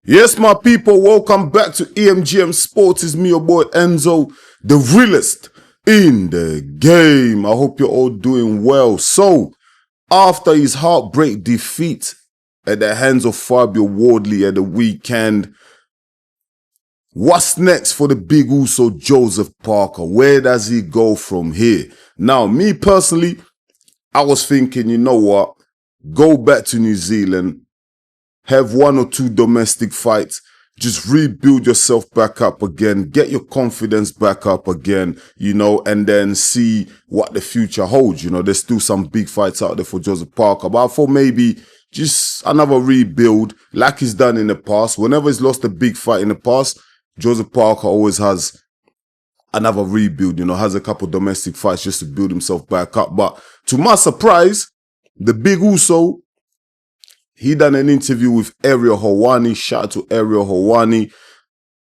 Yes, my people, welcome back to EMGM Sports. It's me, your boy Enzo, the realest in the game. I hope you're all doing well. So, after his heartbreak defeat at the hands of Fabio Wardley at the weekend, what's next for the big Uso Joseph Parker? Where does he go from here? Now, me personally, I was thinking, you know what? Go back to New Zealand, have one or two domestic fights, just rebuild yourself back up again, get your confidence back up again, you know, and then see what the future holds. You know, there's still some big fights out there for Joseph Parker, but I thought maybe just another rebuild like he's done in the past. Whenever he's lost a big fight in the past, Joseph Parker always has another rebuild, you know, has a couple domestic fights just to build himself back up. But to my surprise, the big Uso, he done an interview with Ariel Helwani. Shout out to Ariel Helwani.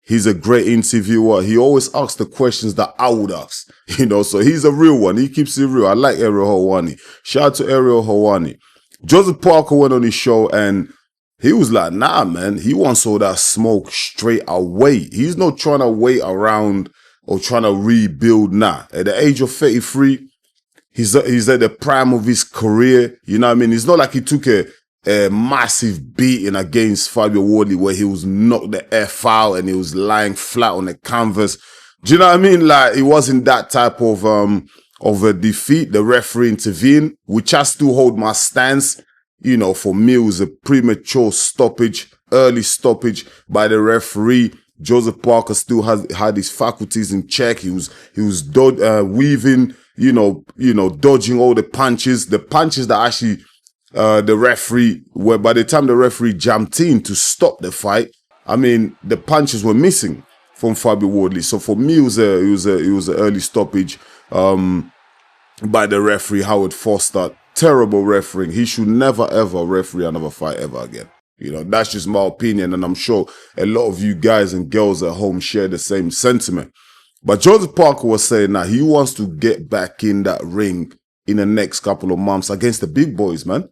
He's a great interviewer. He always asks the questions that I would ask, you know, so he's a real one. He keeps it real. I like Ariel Helwani. Shout out to Ariel Helwani. Joseph Parker went on his show and he was like, nah, man, he wants all that smoke straight away. He's not trying to wait around or trying to rebuild. Nah, at the age of 33, he's at the prime of his career. You know what I mean? It's not like he took a massive beating against Fabio Wardley where he was knocked the F out and he was lying flat on the canvas. Do you know what I mean? Like, it wasn't that type of a defeat. The referee intervened, which I still hold my stance. You know, for me, it was a premature stoppage, early stoppage by the referee. Joseph Parker still had his faculties in check. He was weaving, you know, dodging all the punches that actually the referee, where by the time the referee jumped in to stop the fight, I mean, the punches were missing from Fabio Wardley. So for me, it was an early stoppage by the referee, Howard Foster. Terrible refereeing. He should never ever referee another fight ever again. You know, that's just my opinion, and I'm sure a lot of you guys and girls at home share the same sentiment. But Joseph Parker was saying that he wants to get back in that ring in the next couple of months against the big boys, man.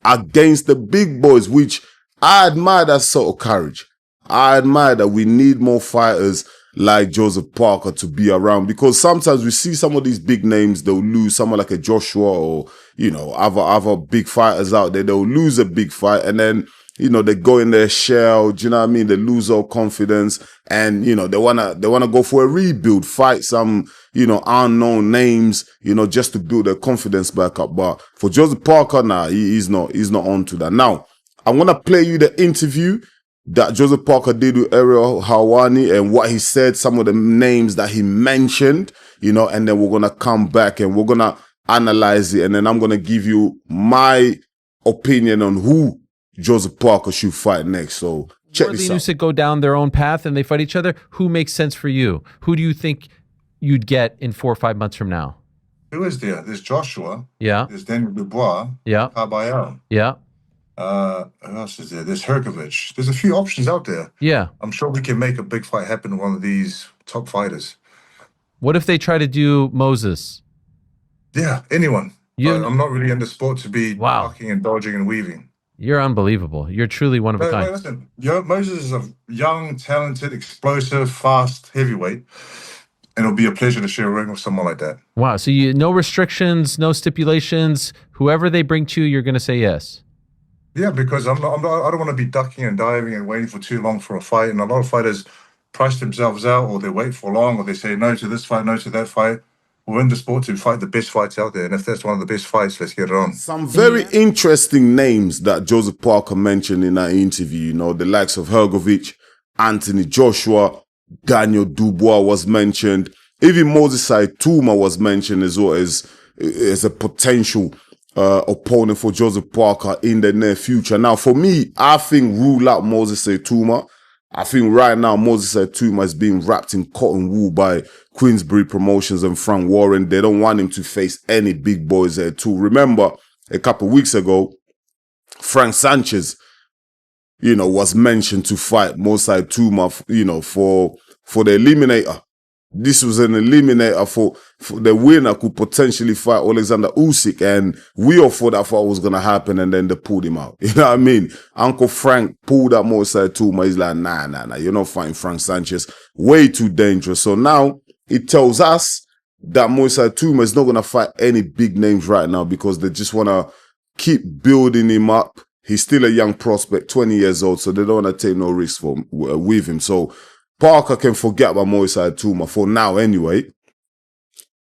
Against the big boys, which I admire that sort of courage. I admire that we need more fighters like Joseph Parker to be around, because sometimes we see some of these big names, they'll lose someone like a Joshua or, you know, other big fighters out there. They'll lose a big fight and then, you know, they go in their shell. Do you know what I mean? They lose all confidence and, you know, they wanna go for a rebuild, fight some, you know, unknown names, you know, just to build their confidence back up. But for Joseph Parker, nah, he's not on to that. Now, I'm gonna play you the interview that Joseph Parker did with Ariel Helwani and what he said, some of the names that he mentioned, you know, and then we're gonna come back and we're gonna analyze it, and then I'm gonna give you my opinion on who Joseph Parker should fight next. So check this out. Usyk go down their own path and they fight each other. Who makes sense for you? Who do you think you'd get in 4 or 5 months from now? Who is there? There's Joshua. Yeah. There's Daniel Dubois. Yeah. Kabayel. Yeah. Who else is there? There's Herkovich. There's a few options out there. Yeah. I'm sure we can make a big fight happen with one of these top fighters. What if they try to do Moses? Yeah, anyone. I'm not really in the sport to be ducking and dodging and weaving. You're unbelievable. You're truly one of a kind. Listen, Moses is a young, talented, explosive, fast heavyweight. And it'll be a pleasure to share a ring with someone like that. Wow. So no restrictions, no stipulations. Whoever they bring to you, you're going to say yes. Yeah, because I don't want to be ducking and diving and waiting for too long for a fight. And a lot of fighters price themselves out, or they wait for long, or they say no to this fight, no to that fight. We're in the sport to fight the best fights out there. And if that's one of the best fights, let's get it on. Some very interesting names that Joseph Parker mentioned in that interview, you know, the likes of Hergovich, Anthony Joshua, Daniel Dubois was mentioned. Even Moses Itauma was mentioned as well as a potential opponent for Joseph Parker in the near future. Now, for me, I think rule out Moses Itauma. I think right now Moses Itauma is being wrapped in cotton wool by Queensbury Promotions and Frank Warren. They don't want him to face any big boys there too. Remember, a couple of weeks ago, Frank Sanchez, you know, was mentioned to fight Moses Itauma, you know, for the eliminator. this was an eliminator for the winner could potentially fight Alexander Usyk, and we all thought that fight was gonna happen, and then they pulled him out. You know what I mean? Uncle Frank pulled out Moisés Itauma. He's like, nah, you're not fighting Frank Sanchez. Way too dangerous. So now it tells us that Moisés Itauma is not gonna fight any big names right now because they just wanna keep building him up. He's still a young prospect, 20 years old, so they don't want to take no risk with him. So Parker can forget about Moisés Itauma for now anyway.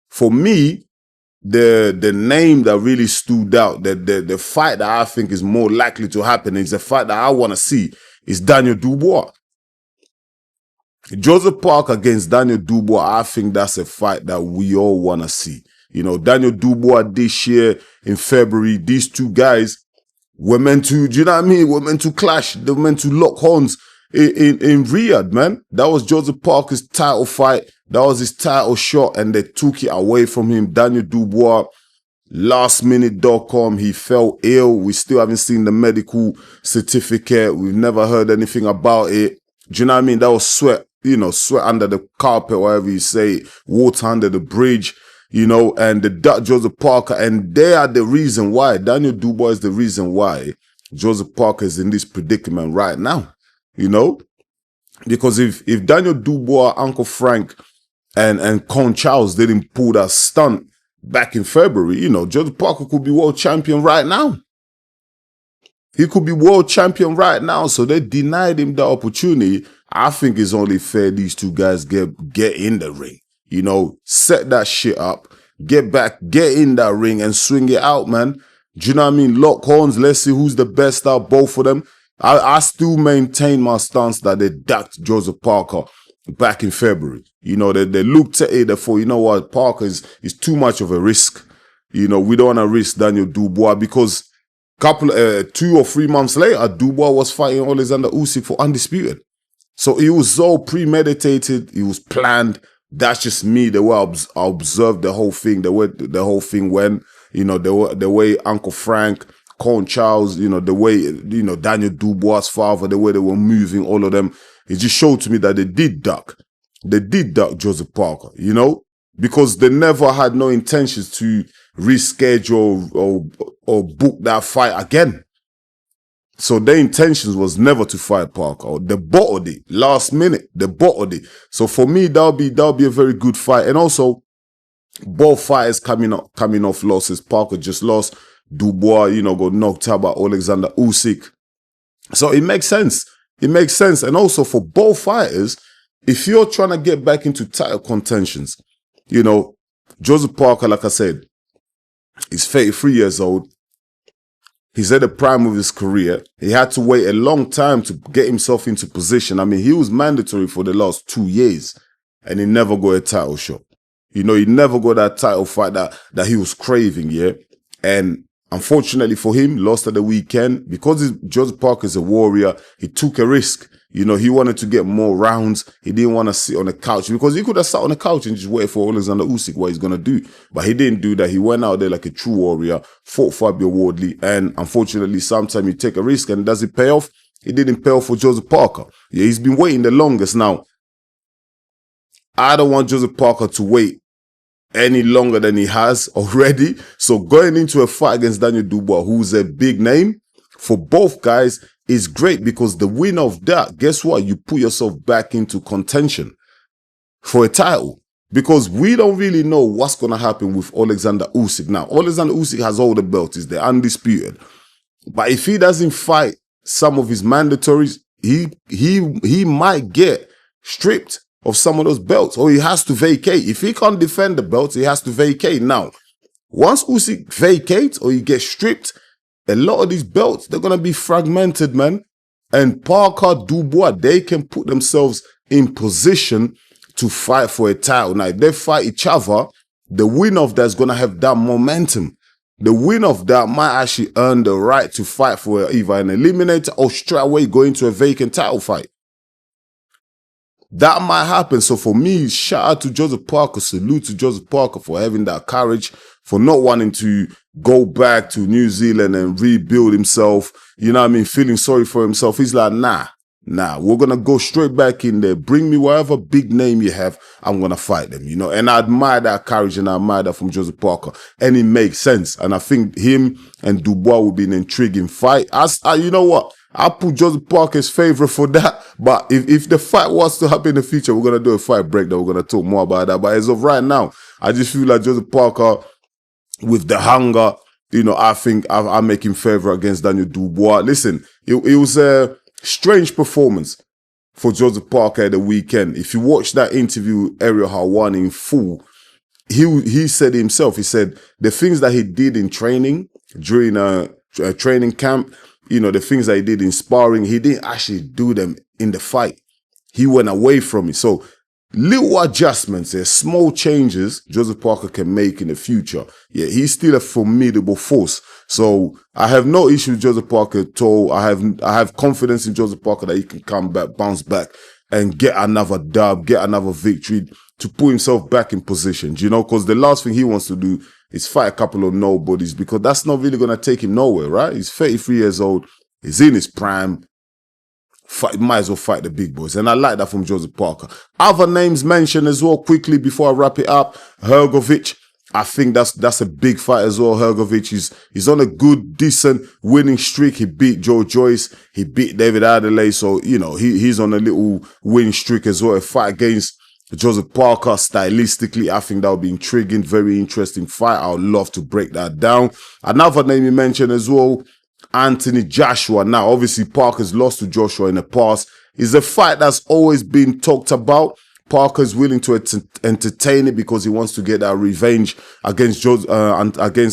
For me, the name that really stood out, the fight that I think is more likely to happen, is the fight that I want to see, is Daniel Dubois. Joseph Parker against Daniel Dubois, I think that's a fight that we all want to see. You know, Daniel Dubois this year in February, these two guys were meant to, do you know what I mean? We're meant to clash. They were meant to lock horns in Riyadh, man. That was Joseph Parker's title fight. That was his title shot, and they took it away from him. Daniel Dubois, lastminute.com, he fell ill. We still haven't seen the medical certificate. We've never heard anything about it. Do you know what I mean? That was sweat, you know, sweat under the carpet, whatever you say, water under the bridge. You know, and the Joseph Parker, and they are the reason why. Daniel Dubois is the reason why Joseph Parker is in this predicament right now. You know, because if Daniel Dubois, Uncle Frank, and Con Charles didn't pull that stunt back in February, you know, Joseph Parker could be world champion right now. He could be world champion right now. So they denied him the opportunity. I think it's only fair these two guys get in the ring. You know, set that shit up, get back, get in that ring and swing it out, man. Do you know what I mean? Lock horns, let's see who's the best out, both of them. I still maintain my stance that they ducked Joseph Parker back in February. You know, they looked at it, they thought, you know what, Parker is too much of a risk. You know, we don't want to risk Daniel Dubois, because 2 or 3 months later, Dubois was fighting Alexander Usyk for undisputed. So it was so premeditated, it was planned. That's just me, the way I observed the whole thing, the way the whole thing went, you know, the way Uncle Frank, Con Charles, you know, the way, you know, Daniel Dubois' father, the way they were moving, all of them, it just showed to me that they did duck Joseph Parker, you know, because they never had no intentions to reschedule or book that fight again. So their intentions was never to fight Parker. They bottled it last minute. They bottled it. So for me, that'll be a very good fight. And also, both fighters coming off losses. Parker just lost. Dubois, you know, got knocked out by Alexander Usyk. So it makes sense. It makes sense. And also for both fighters, if you're trying to get back into title contentions, you know, Joseph Parker, like I said, he's 33 years old. He's at the prime of his career. He had to wait a long time to get himself into position. I mean, he was mandatory for the last 2 years, and he never got a title shot. You know, he never got that title fight that he was craving, yeah? And unfortunately for him, lost at the weekend. Because Joseph Parker is a warrior, he took a risk. You know, he wanted to get more rounds. He didn't want to sit on the couch, because he could have sat on the couch and just waited for Alexander Usyk what he's going to do. But he didn't do that. He went out there like a true warrior, fought Fabio Wardley. And unfortunately, sometimes you take a risk and does it pay off? It didn't pay off for Joseph Parker. Yeah, he's been waiting the longest. Now, I don't want Joseph Parker to wait any longer than he has already. So going into a fight against Daniel Dubois, who's a big name, for both guys is great, because the winner of that, guess what? You put yourself back into contention for a title, because we don't really know what's going to happen with Alexander Usyk. Now, Alexander Usyk has all the belts. He's the undisputed. But if he doesn't fight some of his mandatories, he might get stripped of some of those belts, or he has to vacate. If he can't defend the belts, he has to vacate. Now, once Usyk vacates or he gets stripped, a lot of these belts, they're going to be fragmented, man. And Parker, Dubois, they can put themselves in position to fight for a title. Now, if they fight each other, the winner of that is going to have that momentum. The winner of that might actually earn the right to fight for either an eliminator or straight away go into a vacant title fight. That might happen. So for me, shout out to Joseph Parker. Salute to Joseph Parker for having that courage, for not wanting to go back to New Zealand and rebuild himself. You know what I mean? Feeling sorry for himself. He's like, nah, Nah, we're going to go straight back in there. Bring me whatever big name you have. I'm going to fight them, you know. And I admire that courage and I admire that from Joseph Parker. And it makes sense. And I think him and Dubois will be an intriguing fight. You know what? I put Joseph Parker's favorite for that. But if the fight was to happen in the future, we're going to do a fight breakdown. We're going to talk more about that. But as of right now, I just feel like Joseph Parker, with the hunger, you know, I think I make him favor against Daniel Dubois. Listen, it was a strange performance for Joseph Parker at the weekend. If you watch that interview with Ariel Helwani in full, he said himself, he said the things that he did in training during a training camp, you know, the things that he did in sparring, he didn't actually do them in the fight. He went away from it. So little adjustments, small changes Joseph Parker can make in the future. Yeah, he's still a formidable force. So I have no issue with Joseph Parker at all. I have confidence in Joseph Parker that he can come back, bounce back, and get another dub, get another victory to put himself back in position. You know, because the last thing he wants to do is fight a couple of nobodies, because that's not really going to take him nowhere, right? He's 33 years old. He's in his prime. Might as well fight the big boys. And I like that from Joseph Parker. Other names mentioned as well quickly before I wrap it up. Hrgovic. I think that's a big fight as well. Hrgovic he's on a good, decent winning streak. He beat Joe Joyce. He beat David Adelaide. So, you know, he's on a little win streak as well. A fight against Joseph Parker, stylistically, I think that would be intriguing. Very interesting fight. I would love to break that down. Another name you mentioned as well, Anthony Joshua. Now, obviously, Parker's lost to Joshua in the past. It's a fight that's always been talked about. Parker's willing to entertain it because he wants to get that revenge against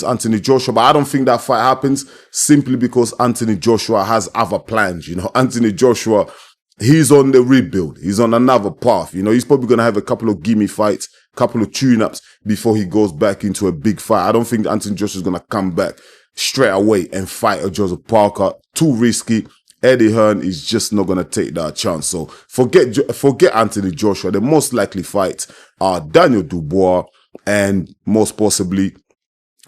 Anthony Joshua. But I don't think that fight happens simply because Anthony Joshua has other plans. You know, Anthony Joshua, he's on the rebuild. He's on another path. You know, he's probably going to have a couple of gimme fights, couple of tune-ups before he goes back into a big fight. I don't think Anthony Joshua's going to come back straight away and fight a Joseph Parker. Too risky. Eddie Hearn is just not going to take that chance. So forget Anthony Joshua. The most likely fights are Daniel Dubois and most possibly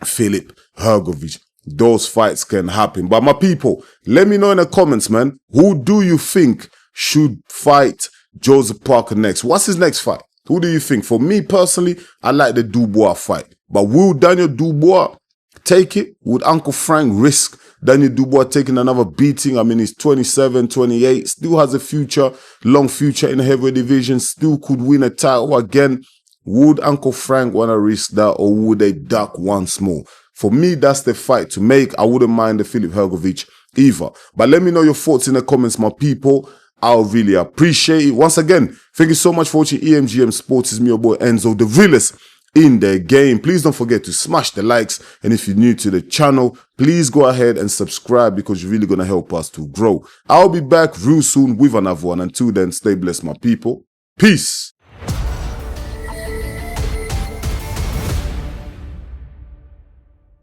Filip Hrgovic. Those fights can happen. But my people, let me know in the comments, man. Who do you think should fight Joseph Parker next? What's his next fight? Who do you think? For me personally, I like the Dubois fight. But will Daniel Dubois take it? Would Uncle Frank risk Daniel Dubois taking another beating? I mean, he's 27, 28, still has a future, long future in the heavyweight division, still could win a title again. Would Uncle Frank want to risk that, or would they duck once more? For me, that's the fight to make. I wouldn't mind the Filip Hrgovic either. But let me know your thoughts in the comments, my people. I'll really appreciate it. Once again, thank you so much for watching EMGM Sports. It's me, your boy Enzo, the realest in the game. Please don't forget to smash the likes. And if you're new to the channel, please go ahead and subscribe, because you're really going to help us to grow. I'll be back real soon with another one. Until then, stay blessed, my people. Peace.